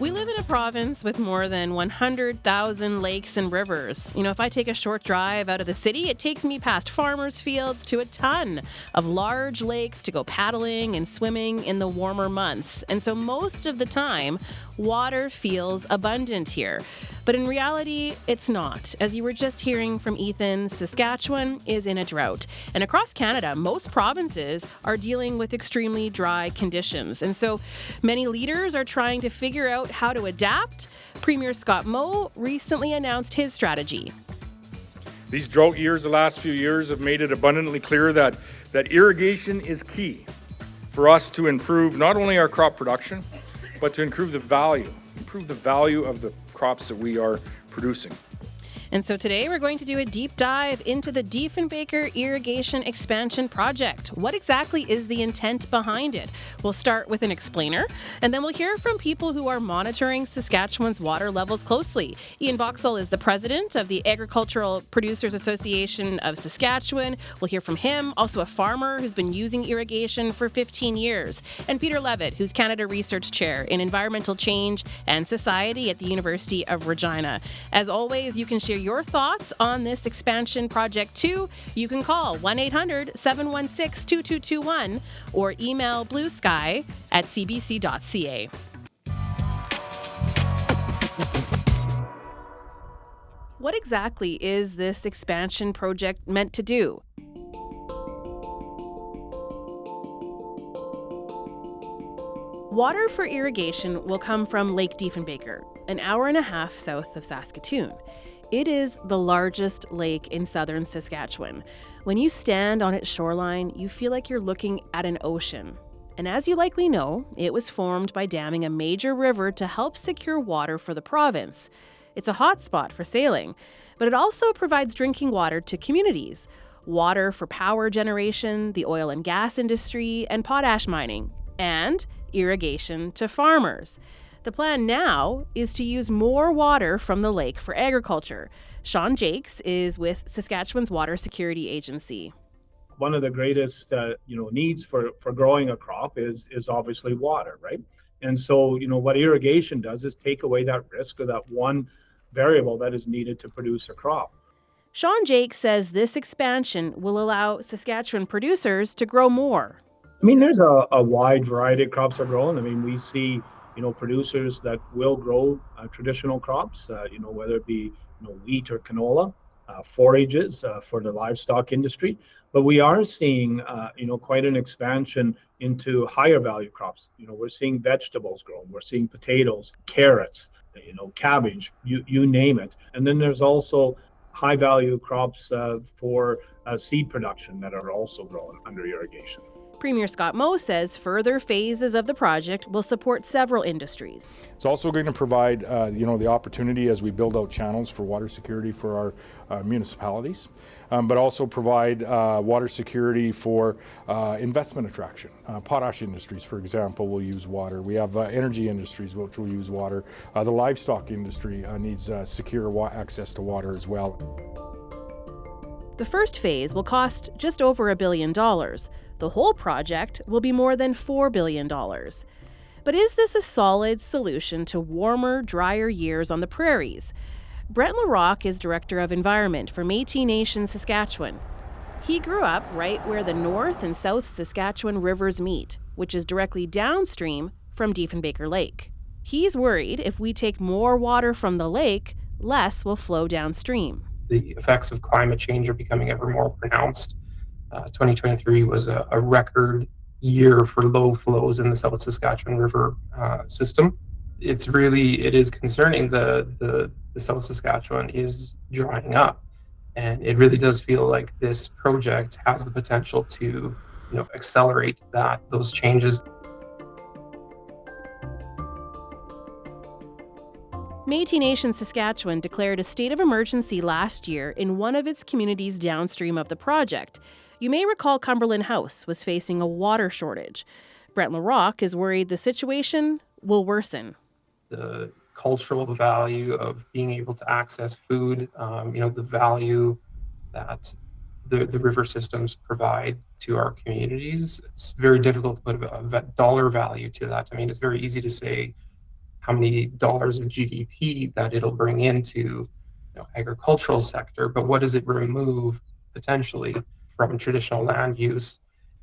We live in a province with more than 100,000 lakes and rivers. If I take a short drive out of the city, it takes me past farmers' fields to a ton of large lakes to go paddling and swimming in the warmer months. And so most of the time, water feels abundant here. But in reality, it's not. As you were just hearing from Ethan, Saskatchewan is in a drought. And across Canada, most provinces are dealing with extremely dry conditions. And so many leaders are trying to figure out how to adapt. Premier Scott Moe recently announced his strategy. These drought years, the last few years, have made it abundantly clear that irrigation is key for us to improve not only our crop production, but to improve the value of the crops that we are producing. And so today we're going to do a deep dive into the Diefenbaker Irrigation Expansion Project. What exactly is the intent behind it? We'll start with an explainer, and then we'll hear from people who are monitoring Saskatchewan's water levels closely. Ian Boxall is the president of the Agricultural Producers Association of Saskatchewan. We'll hear from him, also a farmer who's been using irrigation for 15 years, and Peter Levitt, who's Canada Research Chair in Environmental Change and Society at the University of Regina. As always, you can share your thoughts on this expansion project too. You can call 1-800-716-2221 or email bluesky@cbc.ca. What exactly is this expansion project meant to do? Water for irrigation will come from Lake Diefenbaker, an hour and a half south of Saskatoon. It is the largest lake in southern Saskatchewan. When you stand on its shoreline, you feel like you're looking at an ocean. And as you likely know, it was formed by damming a major river to help secure water for the province. It's a hot spot for sailing, but it also provides drinking water to communities, water for power generation, the oil and gas industry, and potash mining, and irrigation to farmers. The plan now is to use more water from the lake for agriculture. Sean Jakes is with Saskatchewan's Water Security Agency. One of the greatest needs for growing a crop is obviously water, right? And so, what irrigation does is take away that risk or that one variable that is needed to produce a crop. Sean Jakes says this expansion will allow Saskatchewan producers to grow more. There's a wide variety of crops that are grown. We see producers that will grow traditional crops, whether it be wheat or canola, forages for the livestock industry. But we are seeing, quite an expansion into higher value crops. We're seeing vegetables grown. We're seeing potatoes, carrots, cabbage, you name it. And then there's also high value crops for seed production that are also grown under irrigation. Premier Scott Moe says further phases of the project will support several industries. It's also going to provide, the opportunity as we build out channels for water security for our municipalities, but also provide water security for investment attraction. Potash industries, for example, will use water. We have energy industries which will use water. The livestock industry needs secure access to water as well. The first phase will cost just over $1 billion. The whole project will be more than $4 billion. But is this a solid solution to warmer, drier years on the prairies? Brent Larocque is Director of Environment for Métis Nation Saskatchewan. He grew up right where the North and South Saskatchewan rivers meet, which is directly downstream from Diefenbaker Lake. He's worried if we take more water from the lake, less will flow downstream. The effects of climate change are becoming ever more pronounced. 2023 was a record year for low flows in the South Saskatchewan River system. It is concerning. The South Saskatchewan is drying up, and it really does feel like this project has the potential to, accelerate those changes. Métis Nation Saskatchewan declared a state of emergency last year in one of its communities downstream of the project. You may recall Cumberland House was facing a water shortage. Brent Larocque is worried the situation will worsen. The cultural value of being able to access food, the value that the river systems provide to our communities, it's very difficult to put a dollar value to that. It's very easy to say, how many dollars of GDP that it'll bring into agricultural sector, but what does it remove potentially from traditional land use?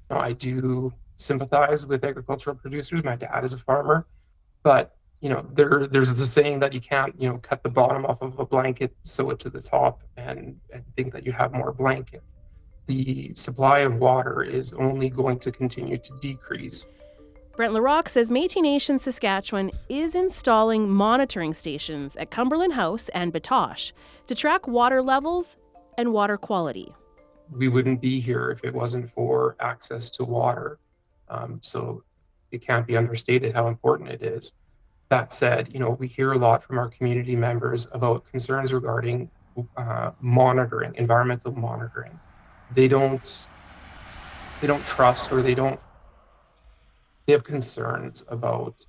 I do sympathize with agricultural producers. My dad is a farmer, but there's the saying that you can't cut the bottom off of a blanket, sew it to the top, and think that you have more blanket. The supply of water is only going to continue to decrease. Brent LaRocque says Métis Nation Saskatchewan is installing monitoring stations at Cumberland House and Batoche to track water levels and water quality. We wouldn't be here if it wasn't for access to water. So it can't be understated how important it is. That said, we hear a lot from our community members about concerns regarding monitoring, environmental monitoring. They don't trust, or they have concerns about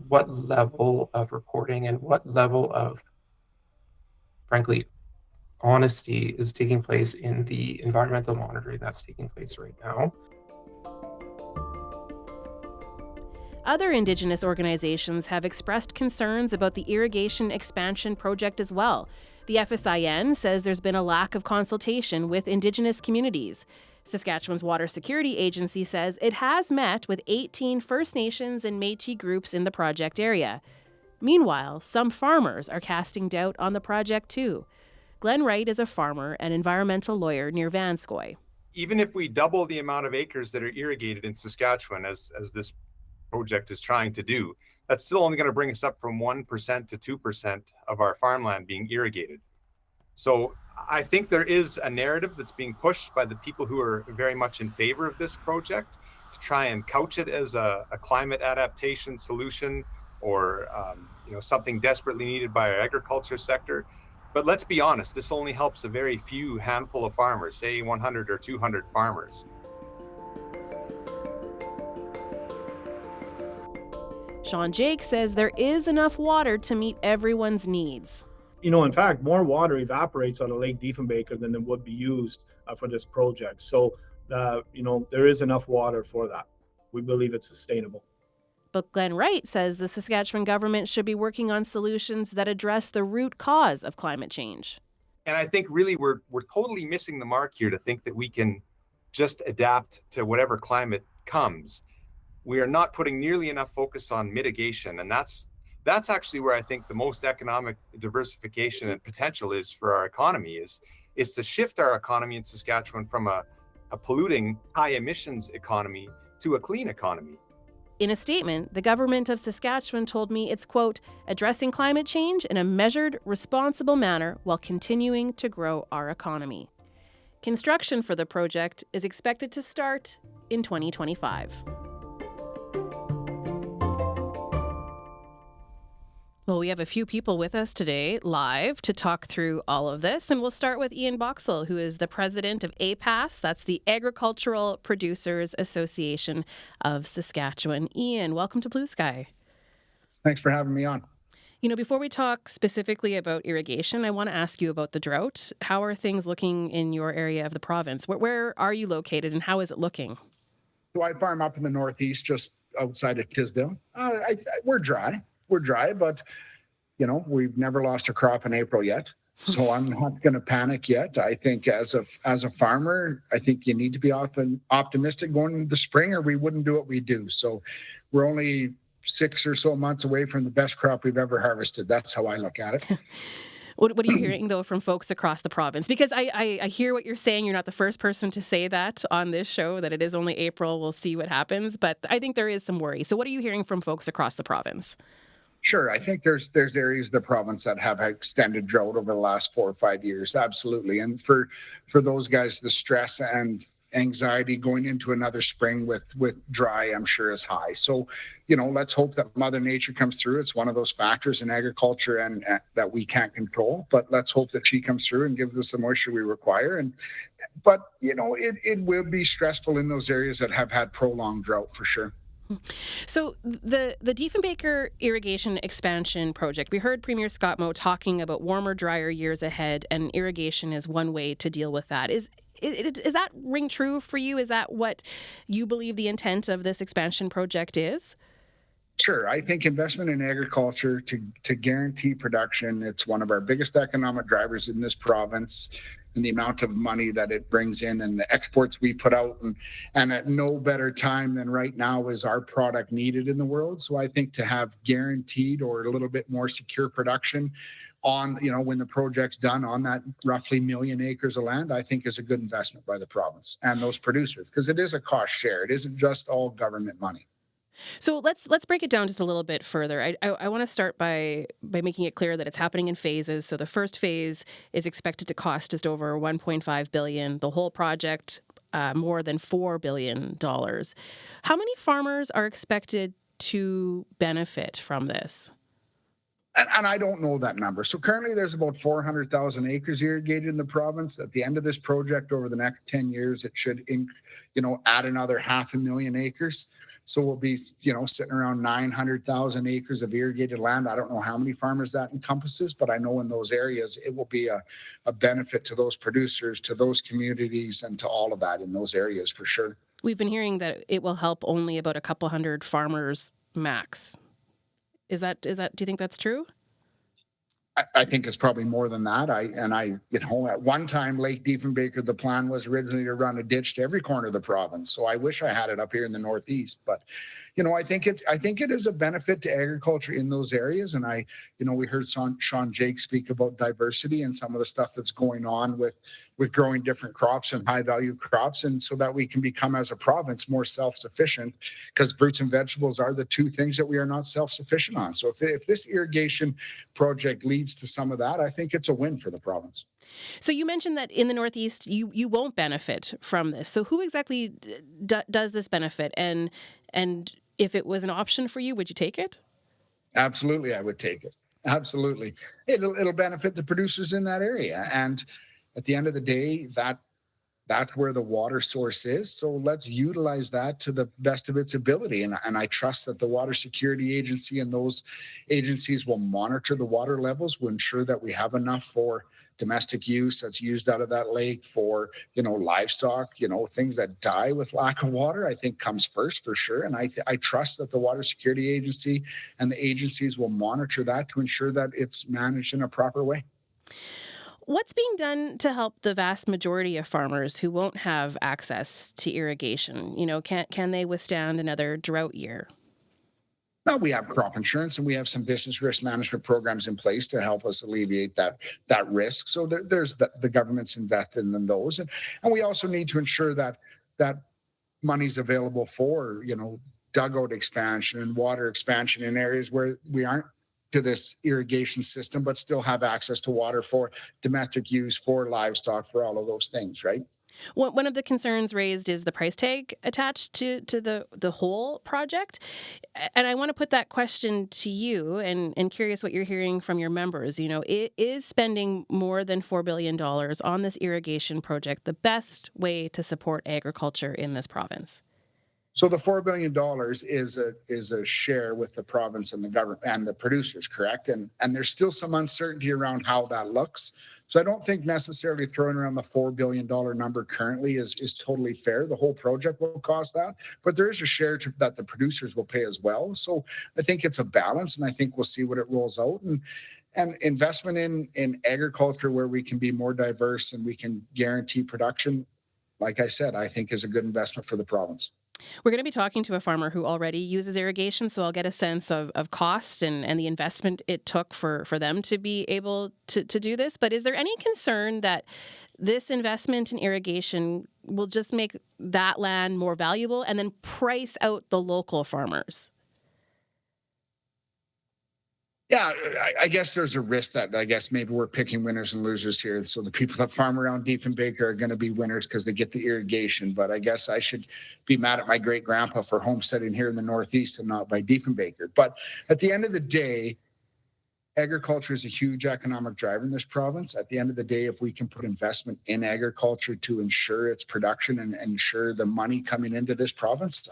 what level of reporting and what level of, frankly, honesty is taking place in the environmental monitoring that's taking place right now. Other Indigenous organizations have expressed concerns about the irrigation expansion project as well. The FSIN says there's been a lack of consultation with Indigenous communities. Saskatchewan's Water Security Agency says it has met with 18 First Nations and Métis groups in the project area. Meanwhile, some farmers are casting doubt on the project too. Glenn Wright is a farmer and environmental lawyer near Vanscoy. Even if we double the amount of acres that are irrigated in Saskatchewan, as this project is trying to do, that's still only going to bring us up from 1% to 2% of our farmland being irrigated. So I think there is a narrative that's being pushed by the people who are very much in favor of this project to try and couch it as a climate adaptation solution, or something desperately needed by our agriculture sector. But let's be honest, this only helps a very few handful of farmers, say 100 or 200 farmers. Sean Jake says there is enough water to meet everyone's needs. In fact, more water evaporates out of Lake Diefenbaker than would be used for this project. So, there is enough water for that. We believe it's sustainable. But Glenn Wright says the Saskatchewan government should be working on solutions that address the root cause of climate change. And I think really we're totally missing the mark here to think that we can just adapt to whatever climate comes. We are not putting nearly enough focus on mitigation, and that's actually where I think the most economic diversification and potential is for our economy is to shift our economy in Saskatchewan from a polluting, high emissions economy to a clean economy. In a statement, the government of Saskatchewan told me it's, quote, addressing climate change in a measured, responsible manner while continuing to grow our economy. Construction for the project is expected to start in 2025. Well, we have a few people with us today live to talk through all of this, and we'll start with Ian Boxall, who is the president of APAS. That's the Agricultural Producers Association of Saskatchewan. Ian, welcome to Blue Sky. Thanks for having me on. Before we talk specifically about irrigation, I want to ask you about the drought. How are things looking in your area of the province? Where are you located, and how is it looking? So I farm up in the northeast, just outside of Tisdale. We're dry. We're dry, but we've never lost a crop in April yet. So I'm not going to panic yet. I think as a farmer, I think you need to be optimistic going into the spring, or we wouldn't do what we do. So we're only 6 or so months away from the best crop we've ever harvested. That's how I look at it. What are you hearing, though, from folks across the province? Because I hear what you're saying. You're not the first person to say that on this show, that it is only April. We'll see what happens. But I think there is some worry. So what are you hearing from folks across the province? Sure. I think there's areas of the province that have extended drought over the last 4 or 5 years. Absolutely. And for those guys, the stress and anxiety going into another spring with dry, I'm sure, is high. So, let's hope that Mother Nature comes through. It's one of those factors in agriculture and that we can't control, but let's hope that she comes through and gives us the moisture we require. But it will be stressful in those areas that have had prolonged drought for sure. So the Diefenbaker irrigation expansion project, we heard Premier Scott Moe talking about warmer, drier years ahead, and irrigation is one way to deal with that. Is that ring true for you? Is that what you believe the intent of this expansion project is? Sure. I think investment in agriculture to guarantee production, it's one of our biggest economic drivers in this province, and the amount of money that it brings in and the exports we put out, and at no better time than right now is our product needed in the world. So I think to have guaranteed or a little bit more secure production on, when the project's done on that roughly 1,000,000 acres of land, I think is a good investment by the province and those producers, because it is a cost share. It isn't just all government money. So let's break it down just a little bit further. I want to start by making it clear that it's happening in phases. So the first phase is expected to cost just over 1.5 billion. The whole project more than $4 billion. How many farmers are expected to benefit from this? And I don't know that number. So currently there's about 400,000 acres irrigated in the province. At the end of this project, over the next 10 years, it should, add another 500,000 acres. So we'll be, sitting around 900,000 acres of irrigated land. I don't know how many farmers that encompasses, but I know in those areas, it will be a benefit to those producers, to those communities, and to all of that in those areas for sure. We've been hearing that it will help only about a couple hundred farmers max. Do you think that's true? I think it's probably more than that. At one time, Lake Diefenbaker, the plan was originally to run a ditch to every corner of the province. So I wish I had it up here in the Northeast. But, I think it is a benefit to agriculture in those areas. And we heard Sean Jake speak about diversity and some of the stuff that's going on with growing different crops and high value crops. And so that we can become, as a province, more self-sufficient, because fruits and vegetables are the two things that we are not self-sufficient on. So if this irrigation project leads to some of that, I think it's a win for the province. So you mentioned that in the Northeast, you won't benefit from this. So who exactly does this benefit? And if it was an option for you, would you take it? Absolutely, I would take it. Absolutely. It'll benefit the producers in that area. And at the end of the day, that's where the water source is. So let's utilize that to the best of its ability. And I trust that the Water Security Agency and those agencies will monitor the water levels, will ensure that we have enough for domestic use that's used out of that lake, for, livestock, things that die with lack of water, I think comes first for sure. And I trust that the Water Security Agency and the agencies will monitor that to ensure that it's managed in a proper way. What's being done to help the vast majority of farmers who won't have access to irrigation? Can they withstand another drought year? Now we have crop insurance and we have some business risk management programs in place to help us alleviate that risk. So there's the government's invested in those. And we also need to ensure that money's available for, dugout expansion and water expansion in areas where we aren't to this irrigation system, but still have access to water for domestic use, for livestock, for all of those things, right? One of the concerns raised is the price tag attached to the whole project. And I want to put that question to you, and curious what you're hearing from your members. It is spending more than $4 billion on this irrigation project the best way to support agriculture in this province? So the $4 billion is a share with the province and the government and the producers, correct? And there's still some uncertainty around how that looks. So I don't think necessarily throwing around the $4 billion number currently is totally fair. The whole project will cost that, but there is a share that the producers will pay as well. So I think it's a balance, and I think we'll see what it rolls out. And investment in agriculture where we can be more diverse and we can guarantee production, like I said, I think is a good investment for the province. We're going to be talking to a farmer who already uses irrigation, so I'll get a sense of cost and the investment it took for them to be able to do this. But is there any concern that this investment in irrigation will just make that land more valuable and then price out the local farmers? Yeah, I guess there's a risk that I guess maybe we're picking winners and losers here. So the people that farm around Diefenbaker are going to be winners because they get the irrigation. But I guess I should be mad at my great grandpa for homesteading here in the Northeast and not by Diefenbaker. But at the end of the day, agriculture is a huge economic driver in this province. At the end of the day, if we can put investment in agriculture to ensure its production and ensure the money coming into this province,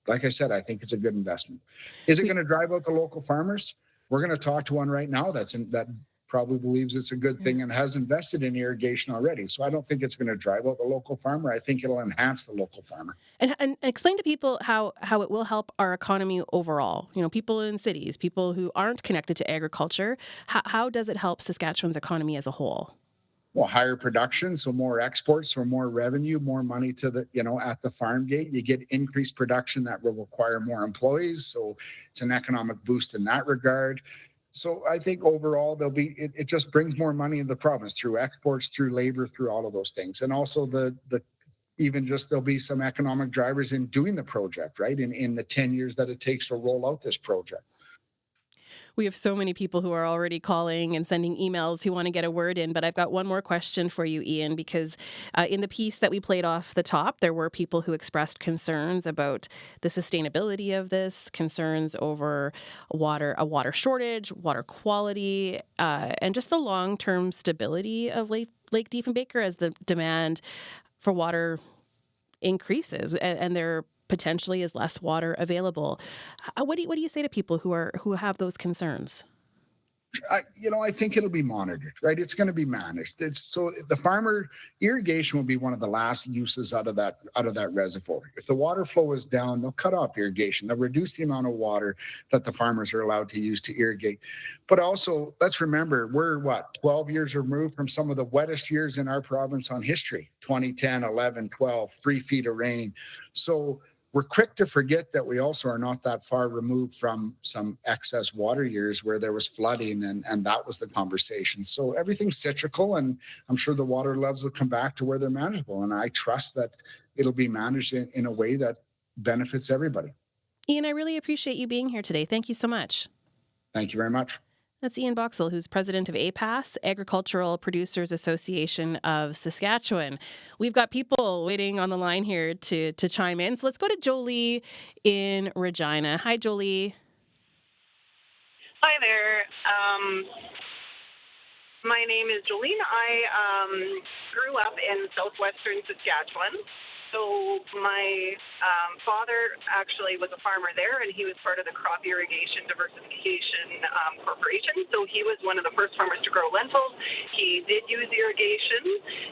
like I said, I think it's a good investment. Is it going to drive out the local farmers? We're going to talk to one right now that probably believes it's a good thing and has invested in irrigation already. So I don't think it's going to drive out the local farmer. I think it'll enhance the local farmer. And explain to people how it will help our economy overall. People in cities, people who aren't connected to agriculture. How does it help Saskatchewan's economy as a whole? Well, higher production, so more exports, so more revenue, more money to the, at the farm gate. You get increased production that will require more employees. So it's an economic boost in that regard. So I think overall it just brings more money in the province through exports, through labor, through all of those things. And also there'll be some economic drivers in doing the project, right? In the 10 years that it takes to roll out this project. We have so many people who are already calling and sending emails who want to get a word in, but I've got one more question for you, Ian, because in the piece that we played off the top, there were people who expressed concerns about the sustainability of this, concerns over a water shortage, water quality, and just the long-term stability of Lake Diefenbaker as the demand for water increases and there potentially is less water available. What do you say to people who have those concerns? I think it'll be monitored, right? It's going to be managed. So the farmer irrigation will be one of the last uses out of that reservoir. If the water flow is down, they'll cut off irrigation. They'll reduce the amount of water that the farmers are allowed to use to irrigate. But also, let's remember, we're 12 years removed from some of the wettest years in our province on history, 2010, 11, 12, 3 feet of rain. So we're quick to forget that we also are not that far removed from some excess water years where there was flooding and that was the conversation. So everything's cyclical, and I'm sure the water levels will come back to where they're manageable. And I trust that it'll be managed in a way that benefits everybody. Ian, I really appreciate you being here today. Thank you so much. Thank you very much. That's Ian Boxall, who's president of APAS, Agricultural Producers Association of Saskatchewan. We've got people waiting on the line here to chime in. So let's go to Jolie in Regina. Hi, Jolie. Hi there. My name is Jolene. I grew up in southwestern Saskatchewan. So my father actually was a farmer there, and he was part of the Crop Irrigation Diversification Corporation. So he was one of the first farmers to grow lentils. He did use irrigation,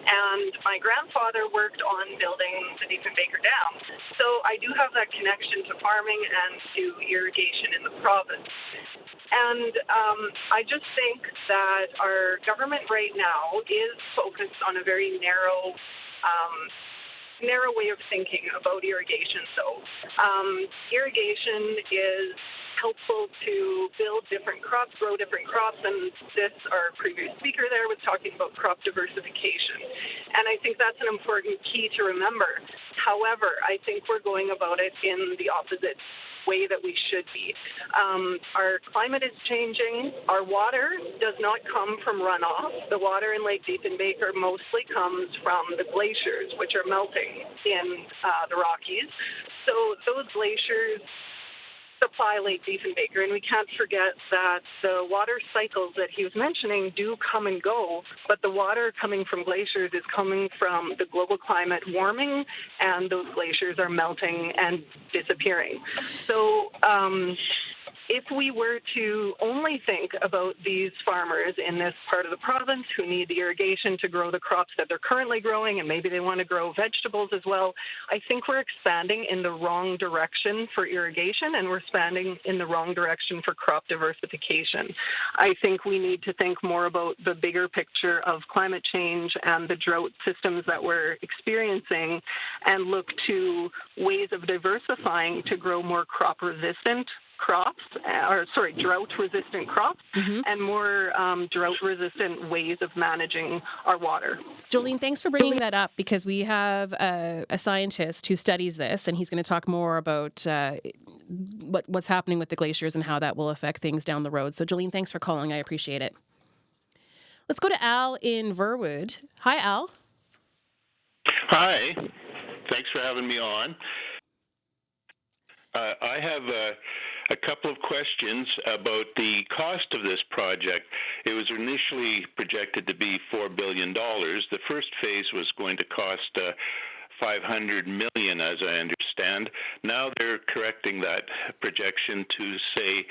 and my grandfather worked on building the Diefenbaker Dam. So I do have that connection to farming and to irrigation in the province. And I just think that our government right now is focused on a very narrow way of thinking about irrigation. So irrigation is helpful to build different crops, grow different crops, and our previous speaker there was talking about crop diversification. And I think that's an important key to remember. However, I think we're going about it in the opposite way that we should be. Our climate is changing. Our water does not come from runoff. The water in Lake Diefenbaker mostly comes from the glaciers, which are melting in the Rockies. So those glaciers supply Lake Diefenbaker, and we can't forget that the water cycles that he was mentioning do come and go, but the water coming from glaciers is coming from the global climate warming, and those glaciers are melting and disappearing. So if we were to only think about these farmers in this part of the province who need the irrigation to grow the crops that they're currently growing, and maybe they want to grow vegetables as well, I think we're expanding in the wrong direction for irrigation, and we're expanding in the wrong direction for crop diversification. I think we need to think more about the bigger picture of climate change and the drought systems that we're experiencing, and look to ways of diversifying to grow more drought-resistant crops, and more drought-resistant ways of managing our water. Jolene, thanks for bringing that up, because we have a scientist who studies this, and he's going to talk more about what's happening with the glaciers and how that will affect things down the road. So, Jolene, thanks for calling. I appreciate it. Let's go to Al in Verwood. Hi, Al. Hi. Thanks for having me on. I have a couple of questions about the cost of this project. It was initially projected to be $4 billion. The first phase was going to cost $500 million, as I understand understand. Now they're correcting that projection to say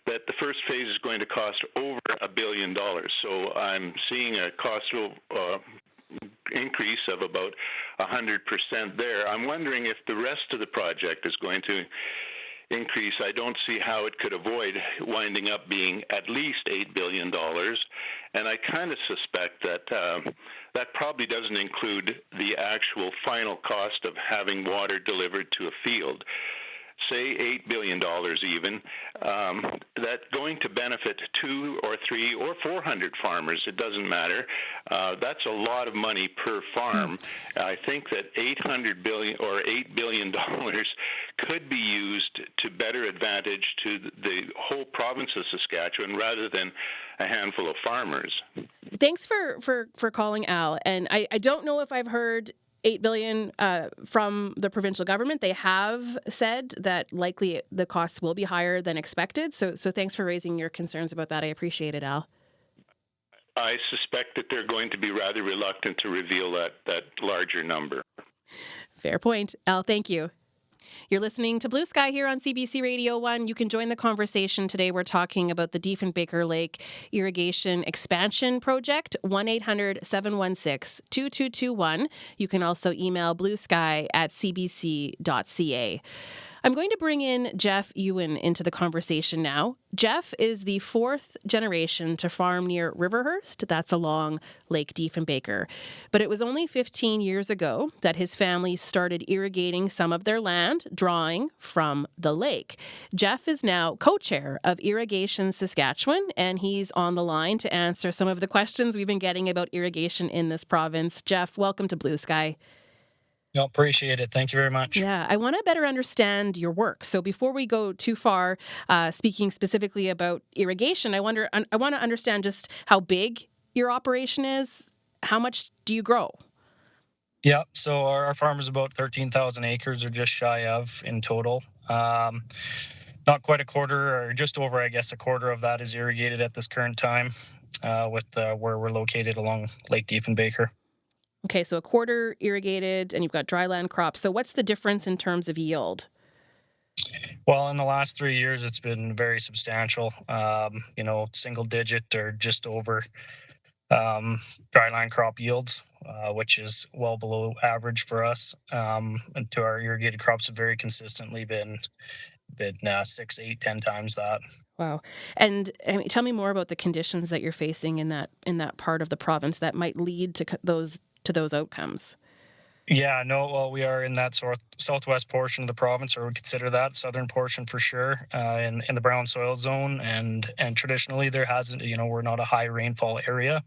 that the first phase is going to cost over $1 billion. So I'm seeing a cost increase of about 100% there. I'm wondering if the rest of the project is going to increase. I don't see how it could avoid winding up being at least $8 billion. And I kind of suspect that that probably doesn't include the actual final cost of having water delivered to a field. Say $8 billion even, that's going to benefit 2 or 3 or 400 farmers. It doesn't matter. That's a lot of money per farm. I think that $800 billion or $8 billion could be used to better advantage to the whole province of Saskatchewan rather than a handful of farmers. Thanks for calling, Al. And I don't know if I've heard $8 billion from the provincial government. They have said that likely the costs will be higher than expected. So thanks for raising your concerns about that. I appreciate it, Al. I suspect that they're going to be rather reluctant to reveal that larger number. Fair point. Al, thank you. You're listening to Blue Sky here on CBC Radio 1. You can join the conversation today. We're talking about the Diefenbaker Lake irrigation expansion project, 1-800-716-2221. You can also email bluesky@cbc.ca. I'm going to bring in Jeff Ewan into the conversation now. Jeff is the 4th generation to farm near Riverhurst. That's along Lake Diefenbaker. But it was only 15 years ago that his family started irrigating some of their land, drawing from the lake. Jeff is now co-chair of Irrigation Saskatchewan, and he's on the line to answer some of the questions we've been getting about irrigation in this province. Jeff, welcome to Blue Sky. No, appreciate it. Thank you very much. Yeah, I want to better understand your work. So before we go too far, speaking specifically about irrigation, I want to understand just how big your operation is. How much do you grow? Yeah, so our farm is about 13,000 acres, or just shy of in total. Not quite a quarter, or just over, I guess, a quarter of that is irrigated at this current time, with where we're located along Lake Diefenbaker. Okay, so a quarter irrigated, and you've got dryland crops. So what's the difference in terms of yield? Well, in the last 3 years, it's been very substantial. Single digit or just over dryland crop yields, which is well below average for us. And to our irrigated crops have very consistently been 6, 8, 10 times that. Wow. And tell me more about the conditions that you're facing in that part of the province that might lead to those outcomes. Yeah, no, well, we are in that southwest portion of the province, or we consider that southern portion for sure, in the brown soil zone, and traditionally there hasn't, we're not a high rainfall area,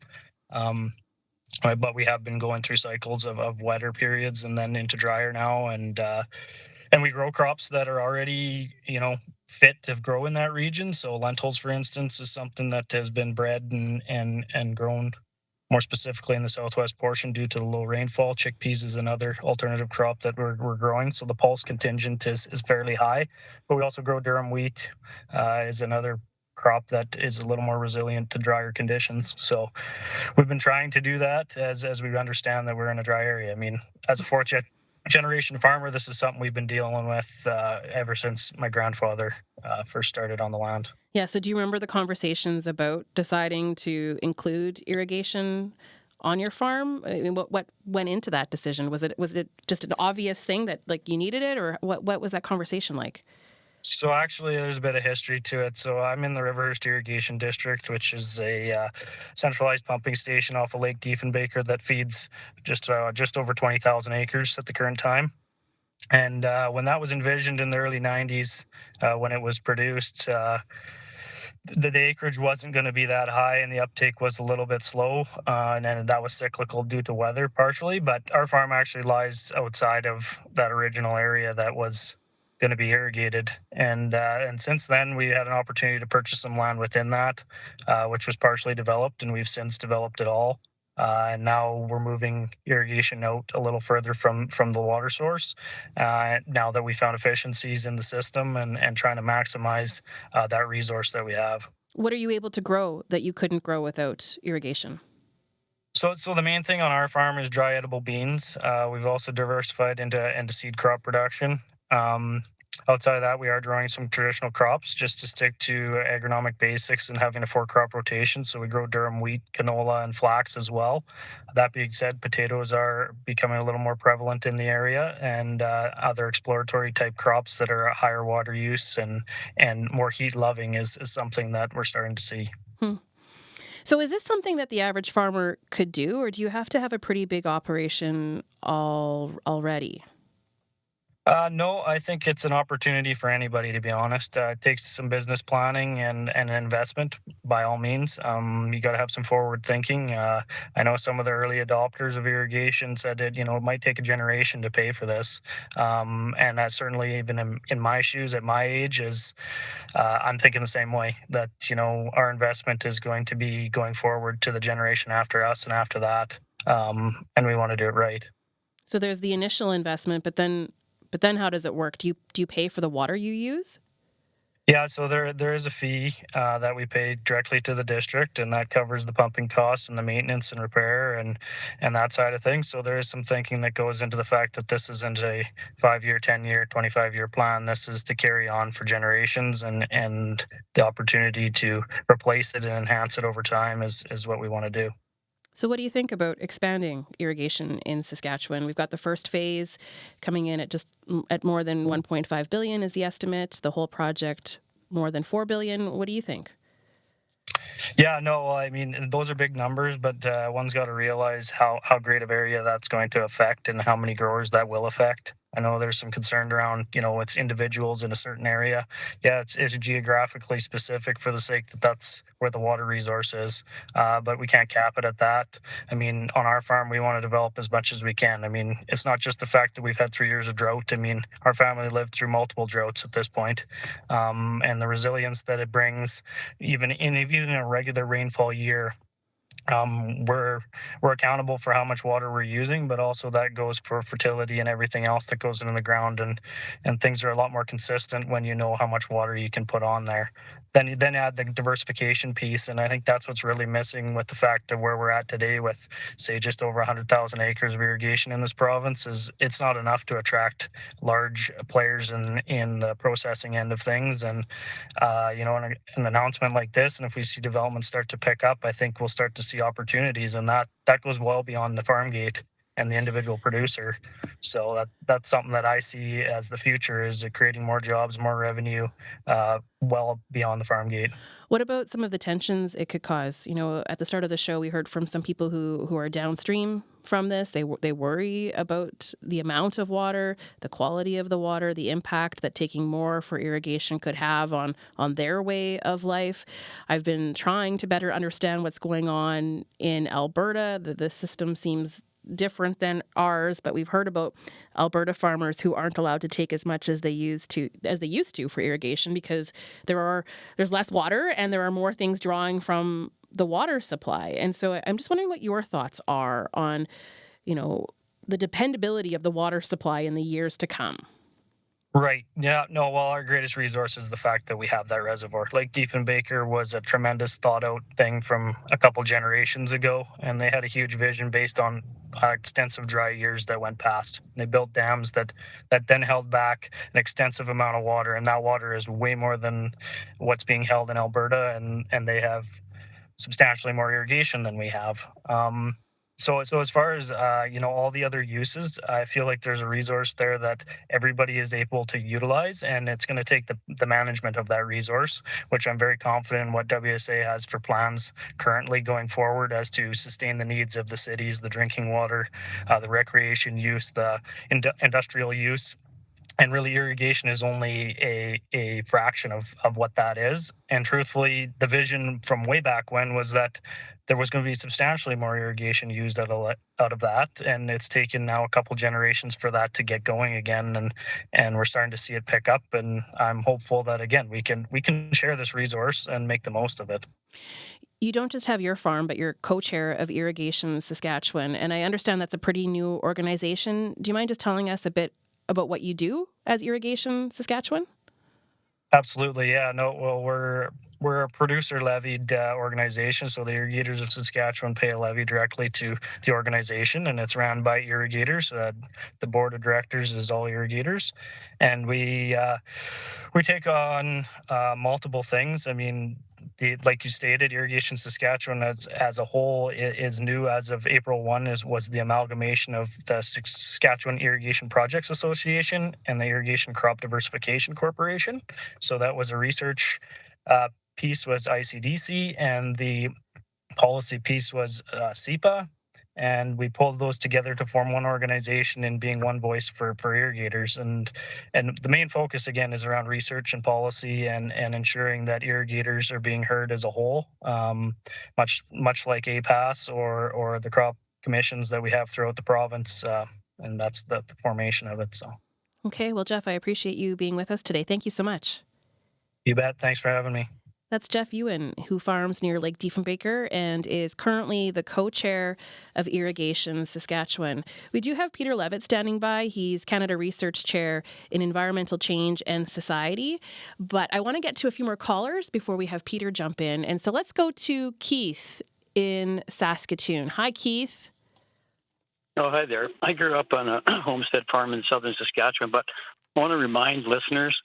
but we have been going through cycles of wetter periods and then into drier now, and we grow crops that are already, fit to grow in that region. So lentils, for instance, is something that has been bred and grown more specifically in the southwest portion due to the low rainfall. Chickpeas is another alternative crop that we're growing. So the pulse contingent is fairly high, but we also grow durum wheat, is another crop that is a little more resilient to drier conditions. So we've been trying to do that as we understand that we're in a dry area. I mean, as a fourth generation farmer, this is something we've been dealing with ever since my grandfather first started on the land. Yeah, so do you remember the conversations about deciding to include irrigation on your farm? I mean, what went into that decision? Was it just an obvious thing that you needed it, or what was that conversation like? So actually, there's a bit of history to it. So I'm in the Riverhurst Irrigation District, which is a centralized pumping station off of Lake Diefenbaker that feeds just over 20,000 acres at the current time. And when that was envisioned in the early 90s, when it was produced, the acreage wasn't going to be that high, and the uptake was a little bit slow, and then that was cyclical due to weather partially. But our farm actually lies outside of that original area that was going to be irrigated, and since then we had an opportunity to purchase some land within that, which was partially developed, and we've since developed it all. And now we're moving irrigation out a little further from the water source, now that we found efficiencies in the system and trying to maximize that resource that we have. What are you able to grow that you couldn't grow without irrigation? So the main thing on our farm is dry edible beans. We've also diversified into seed crop production. Outside of that, we are growing some traditional crops just to stick to agronomic basics and having a 4-crop rotation. So we grow durum wheat, canola, and flax as well. That being said, potatoes are becoming a little more prevalent in the area, and other exploratory type crops that are higher water use and more heat loving is something that we're starting to see. So is this something that the average farmer could do, or do you have to have a pretty big operation already? No, I think it's an opportunity for anybody, to be honest. It takes some business planning and investment by all means. You got to have some forward thinking. I know some of the early adopters of irrigation said that, it might take a generation to pay for this. And that's certainly even in my shoes at my age is I'm thinking the same way that, our investment is going to be going forward to the generation after us and after that. And we want to do it right. So there's the initial investment, but then how does it work? Do you pay for the water you use? Yeah, so there is a fee that we pay directly to the district, and that covers the pumping costs and the maintenance and repair and that side of things. So there is some thinking that goes into the fact that this isn't a 5-year, 10-year, 25-year plan. This is to carry on for generations, and the opportunity to replace it and enhance it over time is what we want to do. So what do you think about expanding irrigation in Saskatchewan? We've got the first phase coming in at more than 1.5 billion is the estimate. The whole project more than 4 billion. What do you think? Yeah, no, well, I mean, those are big numbers, but one's got to realize how great of area that's going to affect and how many growers that will affect. I know there's some concern around, it's individuals in a certain area. Yeah, it's geographically specific for the sake that that's where the water resource is, but we can't cap it at that. I mean, on our farm, we want to develop as much as we can. I mean, it's not just the fact that we've had 3 years of drought. I mean, our family lived through multiple droughts at this point, and the resilience that it brings, even in a regular rainfall year. We're accountable for how much water we're using, but also that goes for fertility and everything else that goes into the ground, and things are a lot more consistent when you know how much water you can put on there. Then add the diversification piece, and I think that's what's really missing with the fact that where we're at today with, say, just over 100,000 acres of irrigation in this province is it's not enough to attract large players in the processing end of things. And an announcement like this, and if we see development start to pick up, I think we'll start to see opportunities, and that goes well beyond the farm gate and the individual producer. So that's something that I see as the future is creating more jobs, more revenue, well beyond the farm gate. What about some of the tensions it could cause? At the start of the show, we heard from some people who are downstream from this. They worry about the amount of water, the quality of the water, the impact that taking more for irrigation could have on their way of life. I've been trying to better understand what's going on in Alberta. The system seems different than ours, but we've heard about Alberta farmers who aren't allowed to take as much as they used to for irrigation because there's less water and there are more things drawing from the water supply. And so I'm just wondering what your thoughts are on, the dependability of the water supply in the years to come. Right. Yeah. No, well, our greatest resource is the fact that we have that reservoir. Lake Diefenbaker was a tremendous thought out thing from a couple generations ago, and they had a huge vision based on extensive dry years that went past. They built dams that then held back an extensive amount of water, and that water is way more than what's being held in Alberta, and they have substantially more irrigation than we have. So as far as all the other uses, I feel like there's a resource there that everybody is able to utilize, and it's going to take the management of that resource, which I'm very confident in what WSA has for plans currently going forward as to sustain the needs of the cities, the drinking water, the recreation use, the industrial use. And really, irrigation is only a fraction of what that is. And truthfully, the vision from way back when was that there was going to be substantially more irrigation used out of that. And it's taken now a couple generations for that to get going again. And we're starting to see it pick up. And I'm hopeful that, again, we can share this resource and make the most of it. You don't just have your farm, but you're co-chair of Irrigation Saskatchewan. And I understand that's a pretty new organization. Do you mind just telling us a bit about what you do as Irrigation Saskatchewan? Absolutely, yeah. No, well, we're a producer levied organization, so the irrigators of Saskatchewan pay a levy directly to the organization, and it's ran by irrigators. The board of directors is all irrigators, and we take on multiple things. I mean, like you stated, Irrigation Saskatchewan as a whole is new as of April 1. Was the amalgamation of the Saskatchewan Irrigation Projects Association and the Irrigation Crop Diversification Corporation. So that was a research piece was ICDC, and the policy piece was SEPA. And we pulled those together to form one organization and being one voice for irrigators. And the main focus, again, is around research and policy and ensuring that irrigators are being heard as a whole, much like APAS or the crop commissions that we have throughout the province. And that's the formation of it. So. Okay, well, Jeff, I appreciate you being with us today. Thank you so much. You bet. Thanks for having me. That's Jeff Ewan, who farms near Lake Diefenbaker and is currently the co-chair of Irrigation Saskatchewan. We do have Peter Levitt standing by. He's Canada Research Chair in Environmental Change and Society. But I want to get to a few more callers before we have Peter jump in. And so let's go to Keith in Saskatoon. Hi, Keith. Oh, hi there. I grew up on a homestead farm in southern Saskatchewan, but I want to remind listeners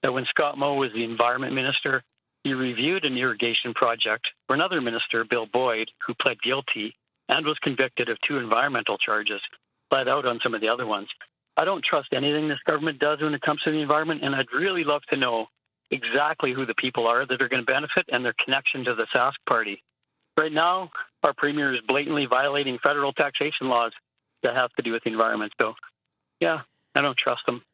that when Scott Moe was the environment minister, he reviewed an irrigation project for another minister, Bill Boyd, who pled guilty and was convicted of 2 environmental charges, pled out on some of the other ones. I don't trust anything this government does when it comes to the environment, and I'd really love to know exactly who the people are that are going to benefit and their connection to the Sask party. Right now, our premier is blatantly violating federal taxation laws that have to do with the environment. So, yeah, I don't trust them.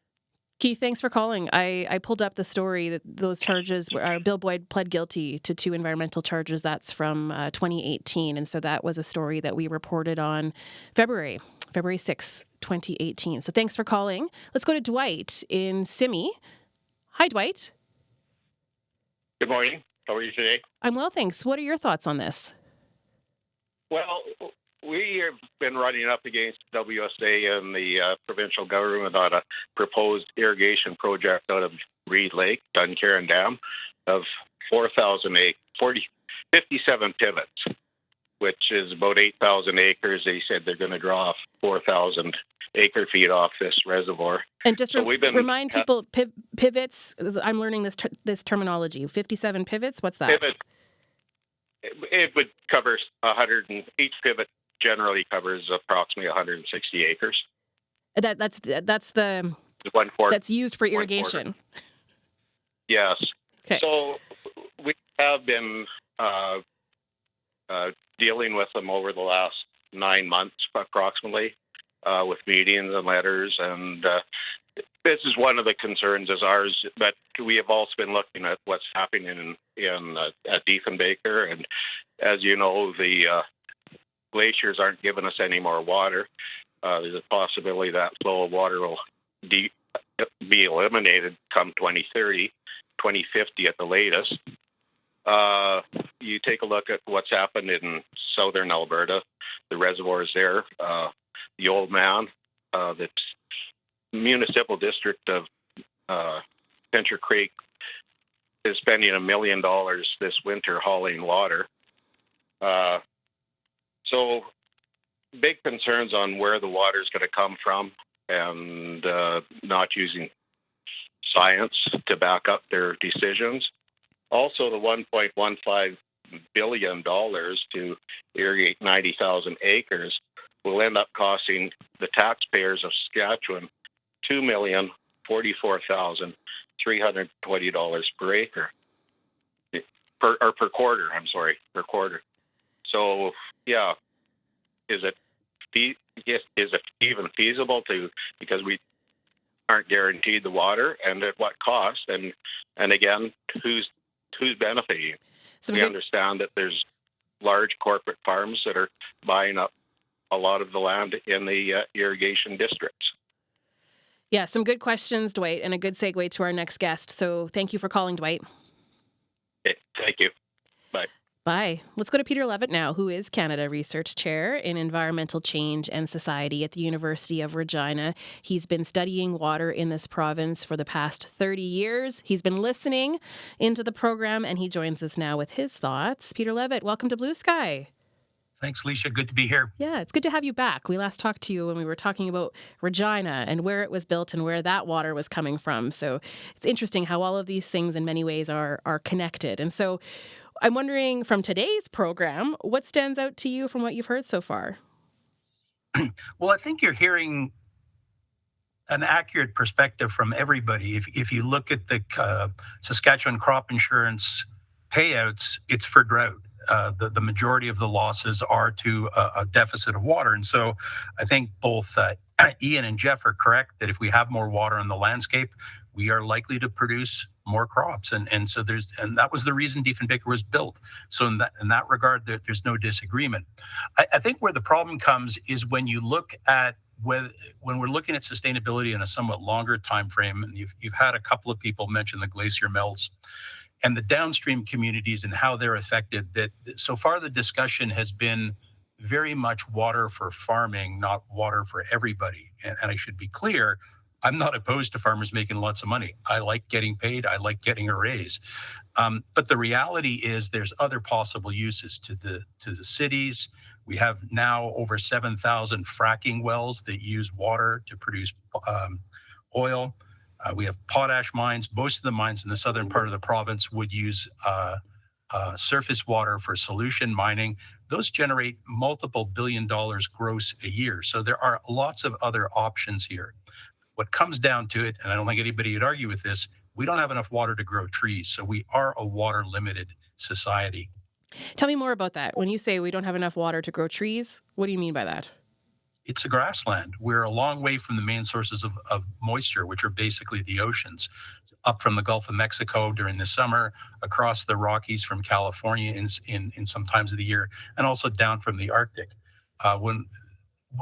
Keith, thanks for calling. I pulled up the story that those charges, Bill Boyd pled guilty to 2 environmental charges. That's from 2018. And so that was a story that we reported on February 6, 2018. So thanks for calling. Let's go to Dwight in Simi. Hi, Dwight. Good morning. How are you today? I'm well, thanks. What are your thoughts on this? Well, we have been running up against WSA and the provincial government on a proposed irrigation project out of Reed Lake, Duncairn Dam, of 57 pivots, which is about 8,000 acres. They said they're going to draw 4,000 acre feet off this reservoir. And just remind people, pivots, I'm learning this terminology, 57 pivots, what's that? Pivot, it would cover 100, and each pivot generally covers approximately 160 acres. That's the 1/4. That's used for irrigation. Yes. Okay. So we have been dealing with them over the last 9 months, approximately, with meetings and letters, and this is one of the concerns is ours. But we have also been looking at what's happening at Diefenbaker, and as you know, the glaciers aren't giving us any more water. There's a possibility that flow of water will be eliminated come 2030, 2050 at the latest. You take a look at what's happened in southern Alberta, the reservoirs there, the Old Man, the municipal district of Pincher Creek is spending $1 million this winter hauling water. So big concerns on where the water is going to come from and not using science to back up their decisions. Also, the $1.15 billion to irrigate 90,000 acres will end up costing the taxpayers of Saskatchewan $2,044,320 per acre. Per quarter. So, yeah, is it even feasible because we aren't guaranteed the water, and at what cost, and again, who's benefiting? We understand that there's large corporate farms that are buying up a lot of the land in the irrigation districts. Yeah, some good questions, Dwight, and a good segue to our next guest. So thank you for calling, Dwight. Okay, thank you. Bye. Bye. Let's go to Peter Levitt now, who is Canada Research Chair in Environmental Change and Society at the University of Regina. He's been studying water in this province for the past 30 years. He's been listening into the program, and he joins us now with his thoughts. Peter Levitt, welcome to Blue Sky. Thanks, Leisha. Good to be here. Yeah, it's good to have you back. We last talked to you when we were talking about Regina and where it was built and where that water was coming from. So it's interesting how all of these things in many ways are connected. And so I'm wondering, from today's program, what stands out to you from what you've heard so far? Well, I think you're hearing an accurate perspective from everybody. If you look at the Saskatchewan crop insurance payouts, it's for drought. The majority of the losses are to a deficit of water. And so I think both Ian and Jeff are correct that if we have more water in the landscape, we are likely to produce more crops. And so that was the reason Diefenbaker was built. So in that regard, there's no disagreement. I think where the problem comes is when you look at when we're looking at sustainability in a somewhat longer time frame, and you've had a couple of people mention the glacier melts and the downstream communities and how they're affected. That so far the discussion has been very much water for farming, not water for everybody. And I should be clear, I'm not opposed to farmers making lots of money. I like getting paid. I like getting a raise. But the reality is there's other possible uses to the cities. We have now over 7,000 fracking wells that use water to produce oil. We have potash mines. Most of the mines in the southern part of the province would use surface water for solution mining. Those generate multiple $1 billion gross a year. So there are lots of other options here. What comes down to it, and I don't think anybody would argue with this, we don't have enough water to grow trees. So we are a water-limited society. Tell me more about that. When you say we don't have enough water to grow trees, what do you mean by that? It's a grassland. We're a long way from the main sources of moisture, which are basically the oceans, up from the Gulf of Mexico during the summer, across the Rockies from California in some times of the year, and also down from the Arctic.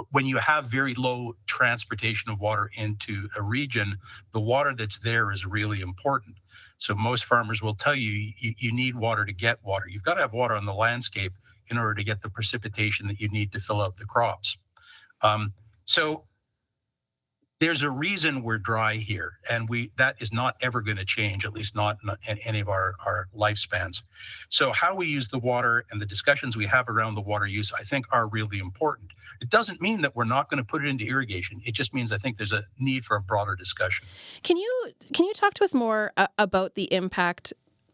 When you have very low transportation of water into a region, the water that's there is really important. So most farmers will tell you need water to get water. You've got to have water on the landscape in order to get the precipitation that you need to fill out the crops. So there's a reason we're dry here, and that is not ever going to change, at least not in any of our lifespans. So how we use the water and the discussions we have around the water use, I think, are really important. It doesn't mean that we're not going to put it into irrigation. It just means I think there's a need for a broader discussion. Can you talk to us more about the impact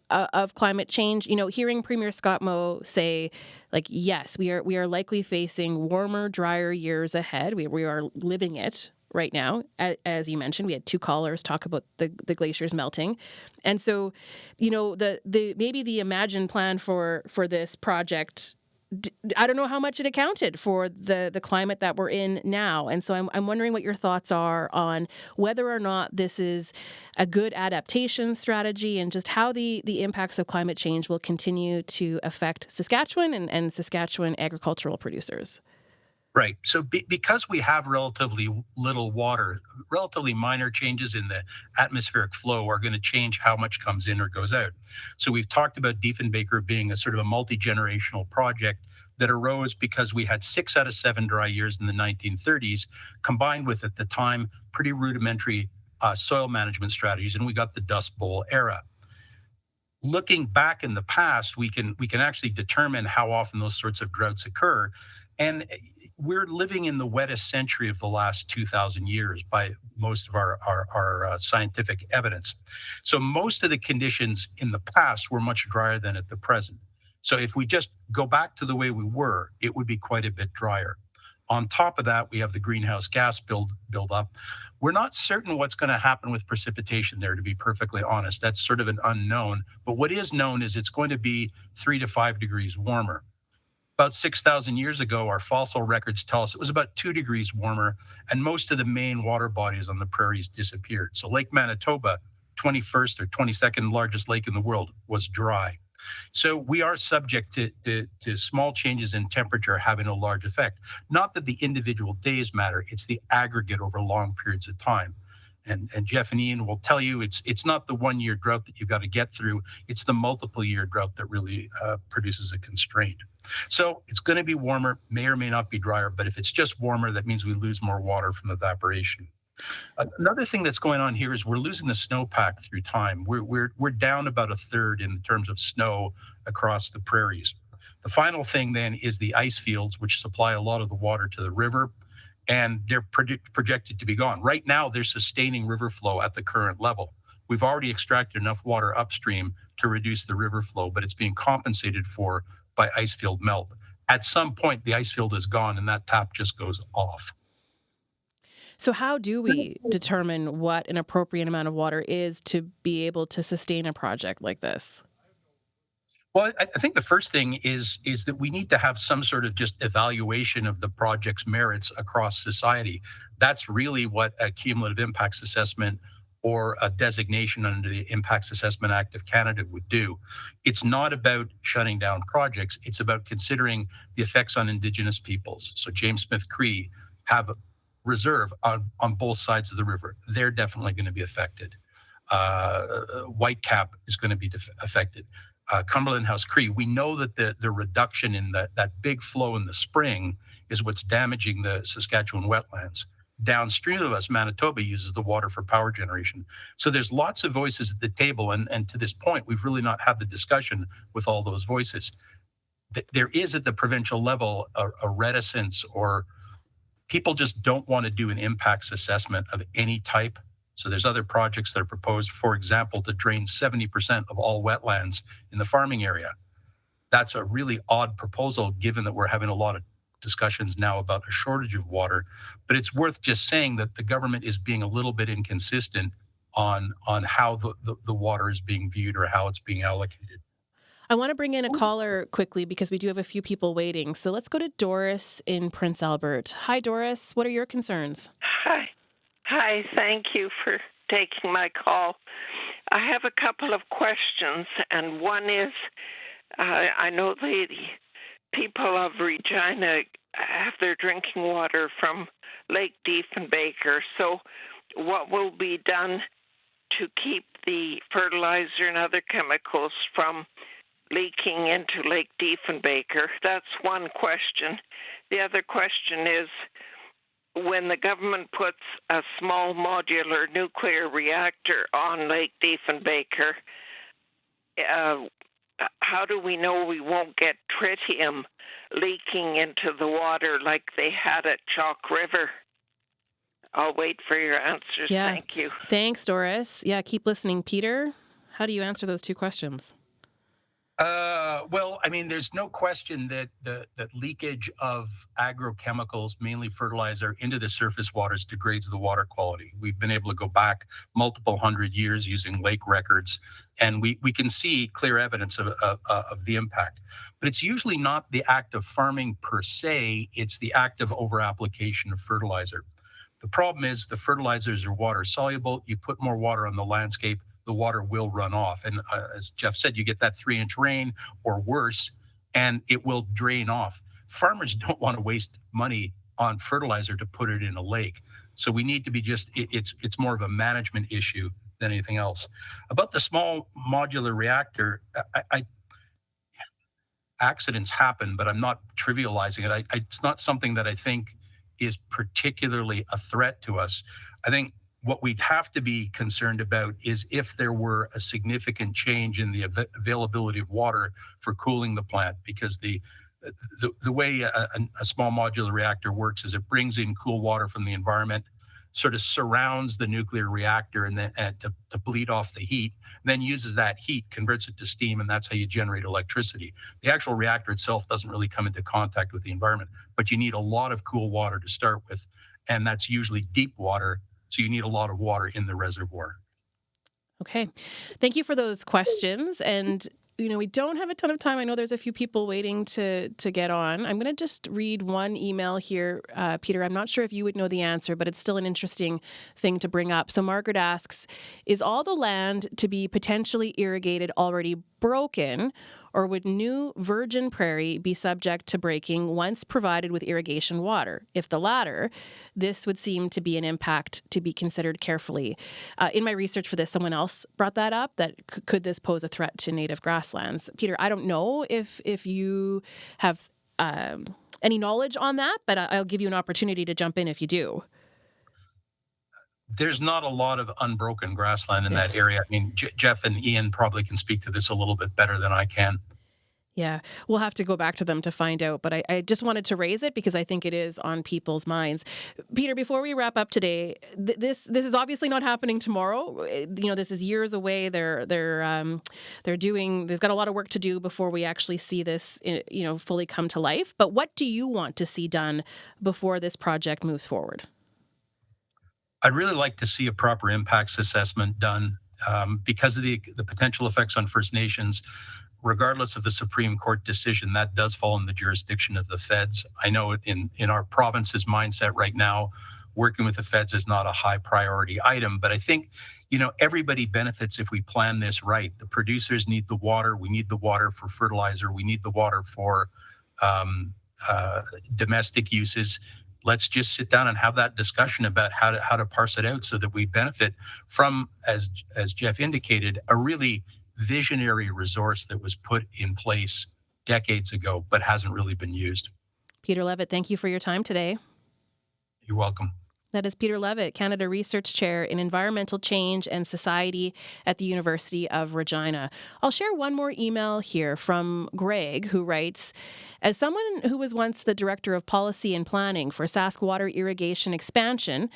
of climate change? You know, hearing Premier Scott Moe say, like, yes, we are likely facing warmer, drier years ahead. We are living it right now. As you mentioned, we had two callers talk about the glaciers melting. And so, you know, the maybe the imagined plan for this project, I don't know how much it accounted for the climate that we're in now. And so I'm wondering what your thoughts are on whether or not this is a good adaptation strategy and just how the impacts of climate change will continue to affect Saskatchewan and Saskatchewan agricultural producers. Right. So because we have relatively little water, relatively minor changes in the atmospheric flow are going to change how much comes in or goes out. So we've talked about Diefenbaker being a sort of a multi-generational project that arose because we had 6 out of 7 dry years in the 1930s, combined with, at the time, pretty rudimentary soil management strategies, and we got the Dust Bowl era. Looking back in the past, we can actually determine how often those sorts of droughts occur. And we're living in the wettest century of the last 2,000 years by most of our scientific evidence. So most of the conditions in the past were much drier than at the present. So if we just go back to the way we were, it would be quite a bit drier. On top of that, we have the greenhouse gas build up. We're not certain what's going to happen with precipitation there, to be perfectly honest. That's sort of an unknown. But what is known is it's going to be 3 to 5 degrees warmer. About 6,000 years ago, our fossil records tell us it was about 2 degrees warmer, and most of the main water bodies on the prairies disappeared. So Lake Manitoba, 21st or 22nd largest lake in the world, was dry. So we are subject to small changes in temperature having a large effect. Not that the individual days matter, it's the aggregate over long periods of time. And Jeff and Ian will tell you it's not the 1 year drought that you've got to get through. It's the multiple year drought that really produces a constraint. So it's going to be warmer, may or may not be drier, but if it's just warmer, that means we lose more water from evaporation. Another thing that's going on here is we're losing the snowpack through time. We're down about a third in terms of snow across the prairies. The final thing then is the ice fields, which supply a lot of the water to the river, and they're projected to be gone. Right now, they're sustaining river flow at the current level. We've already extracted enough water upstream to reduce the river flow, but it's being compensated for by ice field melt. At some point, the ice field is gone and that tap just goes off. So how do we determine what an appropriate amount of water is to be able to sustain a project like this? Well, I think the first thing is that we need to have some sort of just evaluation of the project's merits across society. That's really what a cumulative impacts assessment or a designation under the Impacts Assessment Act of Canada would do. It's not about shutting down projects. It's about considering the effects on Indigenous peoples. So James Smith Cree have a reserve on both sides of the river. They're definitely going to be affected. Whitecap is going to be affected. Cumberland House Cree, we know that the reduction in that big flow in the spring is what's damaging the Saskatchewan wetlands. Downstream of us, Manitoba uses the water for power generation. So there's lots of voices at the table, and to this point, we've really not had the discussion with all those voices. There is at the provincial level a reticence, or people just don't want to do an impacts assessment of any type. So there's other projects that are proposed, for example, to drain 70% of all wetlands in the farming area. That's a really odd proposal, given that we're having a lot of discussions now about a shortage of water. But it's worth just saying that the government is being a little bit inconsistent on how the water is being viewed or how it's being allocated. I want to bring in a caller quickly because we do have a few people waiting. So let's go to Doris in Prince Albert. Hi, Doris. What are your concerns? Hi, thank you for taking my call. I have a couple of questions, and one is, I know the people of Regina have their drinking water from Lake Diefenbaker, so what will be done to keep the fertilizer and other chemicals from leaking into Lake Diefenbaker? That's one question. The other question is, when the government puts a small modular nuclear reactor on Lake Diefenbaker, how do we know we won't get tritium leaking into the water like they had at Chalk River? I'll wait for your answers. Yeah. Thank you. Thanks, Doris. Yeah, keep listening. Peter, how do you answer those two questions? Well, I mean, there's no question that that leakage of agrochemicals, mainly fertilizer, into the surface waters degrades the water quality. We've been able to go back multiple hundred years using lake records, and we can see clear evidence of the impact. But it's usually not the act of farming per se, it's the act of over-application of fertilizer. The problem is the fertilizers are water soluble. You put more water on the landscape, the water will run off. And as Jeff said, you get that 3-inch rain or worse, and it will drain off. Farmers don't want to waste money on fertilizer to put it in a lake. So we need to be it's more of a management issue than anything else. About the small modular reactor, accidents happen, but I'm not trivializing it. It's not something that I think is particularly a threat to us. I think what we'd have to be concerned about is if there were a significant change in the availability of water for cooling the plant, because the way a small modular reactor works is it brings in cool water from the environment, sort of surrounds the nuclear reactor and then to bleed off the heat, then uses that heat, converts it to steam, and that's how you generate electricity. The actual reactor itself doesn't really come into contact with the environment, but you need a lot of cool water to start with, and that's usually deep water. So you need a lot of water in the reservoir. Okay. Thank you for those questions. And, we don't have a ton of time. I know there's a few people waiting to get on. I'm going to just read one email here, Peter. I'm not sure if you would know the answer, but it's still an interesting thing to bring up. So Margaret asks, is all the land to be potentially irrigated already broken, or would new virgin prairie be subject to breaking once provided with irrigation water? If the latter, this would seem to be an impact to be considered carefully. In my research for this, someone else brought that up, that could this pose a threat to native grasslands? Peter, I don't know if you have any knowledge on that, but I'll give you an opportunity to jump in if you do. There's not a lot of unbroken grassland in that area. I mean, Jeff and Ian probably can speak to this a little bit better than I can. Yeah, we'll have to go back to them to find out, but I just wanted to raise it because I think it is on people's minds. Peter, before we wrap up today, this is obviously not happening tomorrow. This is years away. They've got a lot of work to do before we actually see this, fully come to life. But what do you want to see done before this project moves forward? I'd really like to see a proper impacts assessment done because of the potential effects on First Nations. Regardless of the Supreme Court decision, that does fall in the jurisdiction of the feds. I know in our province's mindset right now, working with the feds is not a high priority item, but I think, everybody benefits if we plan this right. The producers need the water. We need the water for fertilizer. We need the water for domestic uses. Let's just sit down and have that discussion about how to parse it out so that we benefit from, as Jeff indicated, a really visionary resource that was put in place decades ago but hasn't really been used. Peter Levitt, thank you for your time today. You're welcome. That is Peter Levitt, Canada Research Chair in Environmental Change and Society at the University of Regina. I'll share one more email here from Greg, who writes, as someone who was once the Director of Policy and Planning for Saskwater Irrigation Expansion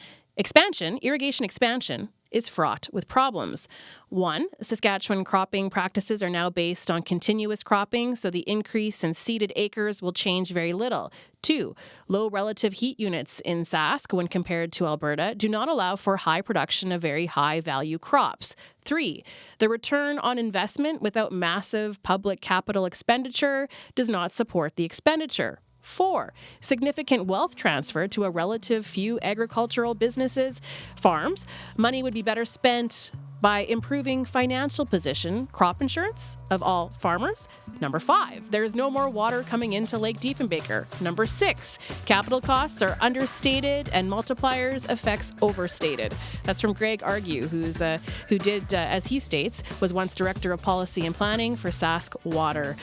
is fraught with problems. 1, Saskatchewan cropping practices are now based on continuous cropping, so the increase in seeded acres will change very little. 2, low relative heat units in Sask, when compared to Alberta, do not allow for high production of very high value crops. 3, the return on investment without massive public capital expenditure does not support the expenditure. 4, significant wealth transfer to a relative few agricultural businesses, farms. Money would be better spent by improving financial position, crop insurance of all farmers. 5, there is no more water coming into Lake Diefenbaker. 6, capital costs are understated and multipliers effects overstated. That's from Greg Argue, who did, as he states, was once Director of Policy and Planning for Sask Water.